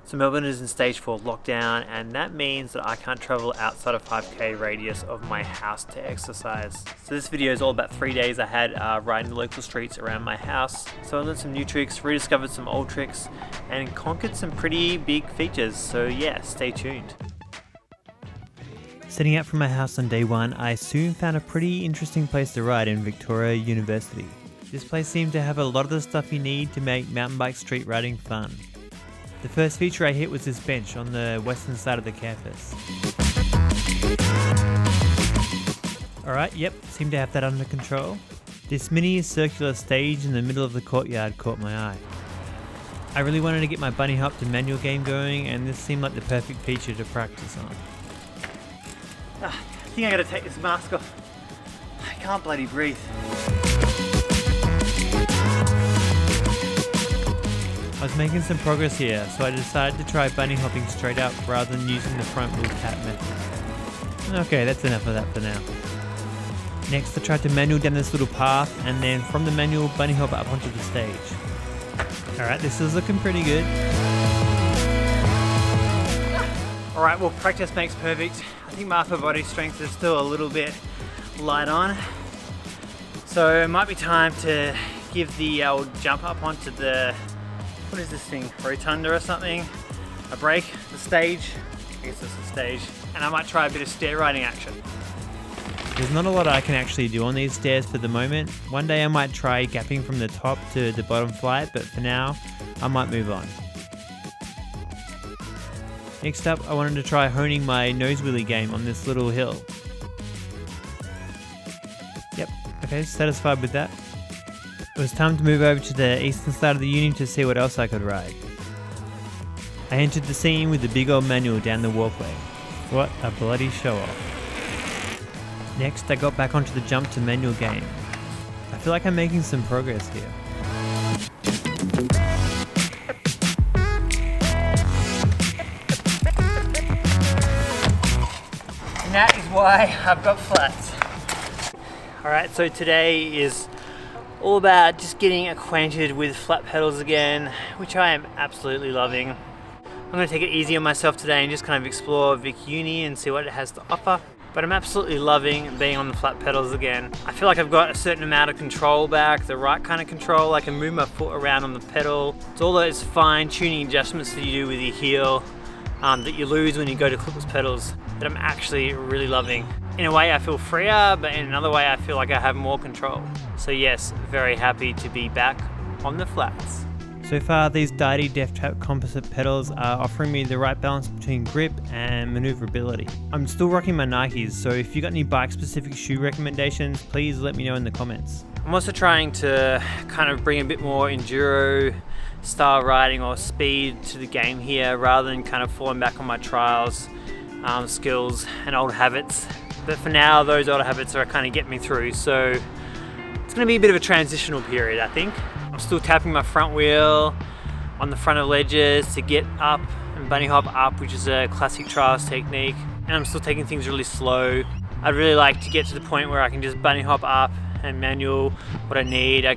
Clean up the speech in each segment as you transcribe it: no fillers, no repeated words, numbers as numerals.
So Melbourne is in stage 4 lockdown, and that means that I can't travel outside of 5k radius of my house to exercise. So this video is all about 3 days I had riding the local streets around my house. So I learned some new tricks, rediscovered some old tricks, and conquered some pretty big features. So yeah, stay tuned. Setting out from my house on day 1, I soon found a pretty interesting place to ride in Victoria University. This place seemed to have a lot of the stuff you need to make mountain bike street riding fun. The first feature I hit was this bench on the western side of the campus. Alright, yep, seem to have that under control. This mini circular stage in the middle of the courtyard caught my eye. I really wanted to get my bunny hop to manual game going, and this seemed like the perfect feature to practice on. I think I gotta take this mask off. I can't bloody breathe. I was making some progress here, so I decided to try bunny hopping straight up rather than using the front wheel tap method. Okay, that's enough of that for now. Next, I tried to manual down this little path, and then from the manual bunny hop up onto the stage. Alright, this is looking pretty good. Alright, well, practice makes perfect. I think my upper body strength is still a little bit light on. So it might be time to give the old jump up onto the, what is this thing, rotunda or something, a break, the stage, I guess it's the stage, and I might try a bit of stair riding action. There's not a lot I can actually do on these stairs for the moment. One day I might try gapping from the top to the bottom flight, but for now, I might move on. Next up, I wanted to try honing my nose wheelie game on this little hill. Yep, okay, satisfied with that. It was time to move over to the eastern side of the uni to see what else I could ride. I entered the scene with the big old manual down the walkway. What a bloody show off. Next, I got back onto the jump to manual game. I feel like I'm making some progress here. And that is why I've got flats. Alright, so today is all about just getting acquainted with flat pedals again, which I am absolutely loving. I'm going to take it easy on myself today and just kind of explore Vic Uni and see what it has to offer. But I'm absolutely loving being on the flat pedals again. I feel like I've got a certain amount of control back, the right kind of control. I can move my foot around on the pedal. It's all those fine tuning adjustments that you do with your heel that you lose when you go to clipless pedals that I'm actually really loving. In a way I feel freer, but in another way I feel like I have more control. So yes, very happy to be back on the flats. So far, these Dydi Def Trap composite pedals are offering me the right balance between grip and maneuverability. I'm still rocking my Nikes, so if you got any bike specific shoe recommendations, please let me know in the comments. I'm also trying to kind of bring a bit more enduro style riding or speed to the game here, rather than kind of falling back on my trials, skills and old habits. But for now, those old habits are kind of getting me through, so it's going to be a bit of a transitional period, I think. I'm still tapping my front wheel on the front of ledges to get up and bunny hop up, which is a classic trials technique. And I'm still taking things really slow. I'd really like to get to the point where I can just bunny hop up and manual what I need. I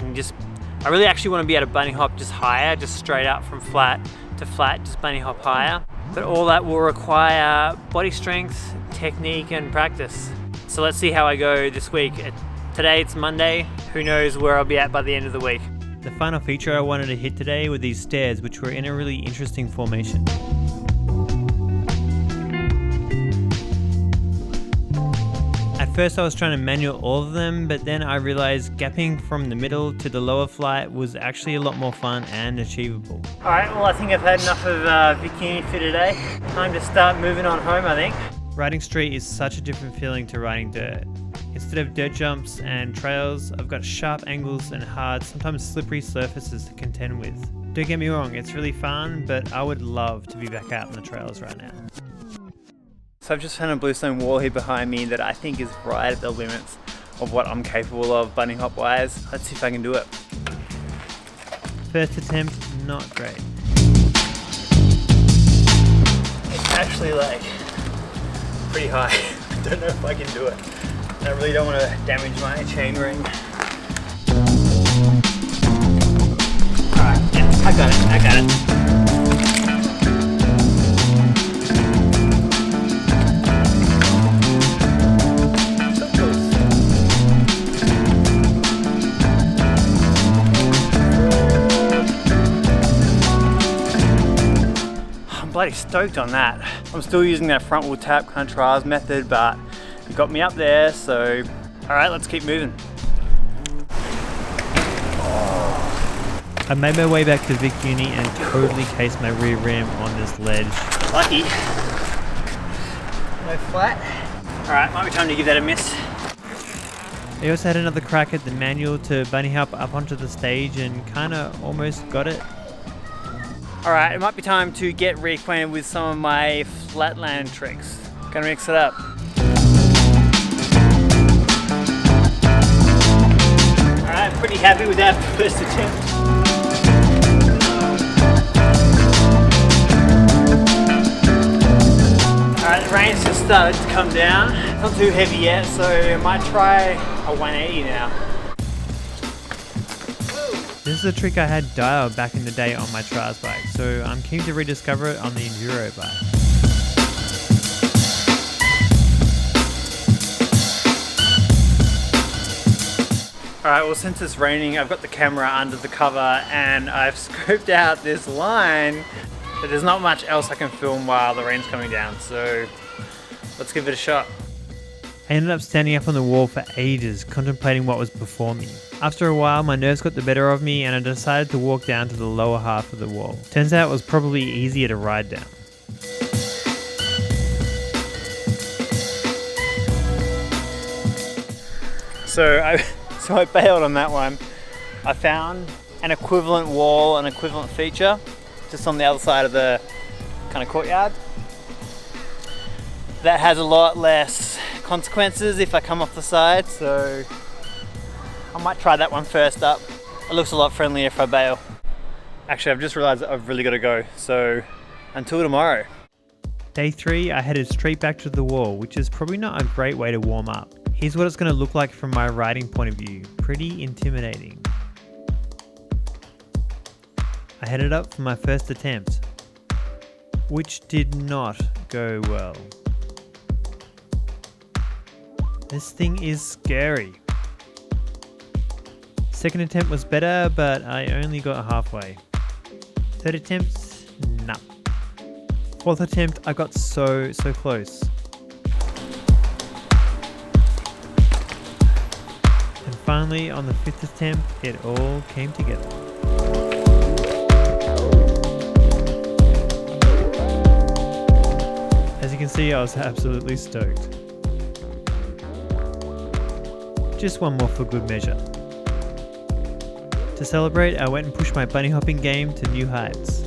really actually want to be able to bunny hop just higher, just straight up from flat to flat, just bunny hop higher. But all that will require body strength, technique and practice. So let's see how I go this week. Today it's Monday, who knows where I'll be at by the end of the week. The final feature I wanted to hit today were these stairs, which were in a really interesting formation. At first I was trying to manual all of them, but then I realized gapping from the middle to the lower flight was actually a lot more fun and achievable. Alright, well I think I've had enough of Vic Uni for today. Time to start moving on home, I think. Riding street is such a different feeling to riding dirt. Instead of dirt jumps and trails, I've got sharp angles and hard, sometimes slippery surfaces to contend with. Don't get me wrong, it's really fun, but I would love to be back out on the trails right now. So I've just found a bluestone wall here behind me that I think is right at the limits of what I'm capable of bunny hop wise. Let's see if I can do it. First attempt, not great. It's actually like pretty high. I don't know if I can do it. I really don't want to damage my chain ring. Alright, yeah, I got it. bloody stoked on that. I'm still using that front wheel tap kind of trials method, but it got me up there, so all right, let's keep moving. I made my way back to Vic Uni and totally cased my rear rim on this ledge. Lucky. No flat. All right, might be time to give that a miss. I also had another crack at the manual to bunny hop up onto the stage and kinda almost got it. All right, it might be time to get reacquainted with some of my flatland tricks. Gonna mix it up. All right, pretty happy with that first attempt. Alright, the rain's just started to come down. It's not too heavy yet, so I might try a 180 now. This is a trick I had dialed back in the day on my trials bike, so I'm keen to rediscover it on the enduro bike. Alright, well since it's raining, I've got the camera under the cover and I've scoped out this line, but there's not much else I can film while the rain's coming down, so let's give it a shot. I ended up standing up on the wall for ages, contemplating what was before me. After a while, my nerves got the better of me and I decided to walk down to the lower half of the wall. Turns out it was probably easier to ride down. So I bailed on that one. I found an equivalent wall, an equivalent feature, just on the other side of the kind of courtyard. That has a lot less consequences if I come off the side, so I might try that one first up. It looks a lot friendlier if I bail. Actually, I've just realized that I've really got to go, so until tomorrow. Day 3, I headed straight back to the wall, which is probably not a great way to warm up. Here's what it's going to look like from my riding point of view. Pretty intimidating. I headed up for my first attempt, which did not go well. This thing is scary. Second attempt was better, but I only got halfway. Third attempt, nah. Fourth attempt, I got so close. And finally, on the 5th attempt, it all came together. As you can see, I was absolutely stoked. Just one more for good measure. To celebrate, I went and pushed my bunny hopping game to new heights.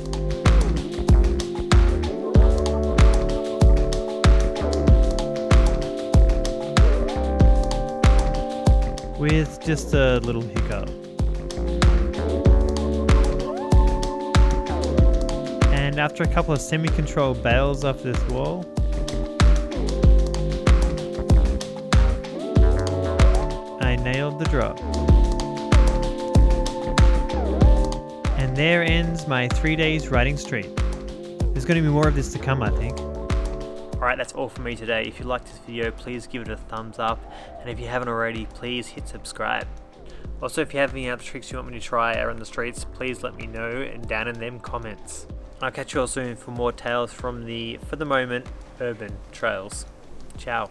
With just a little hiccup. And after a couple of semi-controlled bails off this wall, I nailed the drop. And there ends my 3 days riding streak. There's going to be more of this to come, I think. Alright, that's all for me today. If you liked this video, please give it a thumbs up. And if you haven't already, please hit subscribe. Also, if you have any other tricks you want me to try out on the streets, please let me know and down in them comments. I'll catch you all soon for more tales from the, for the moment, urban trails. Ciao.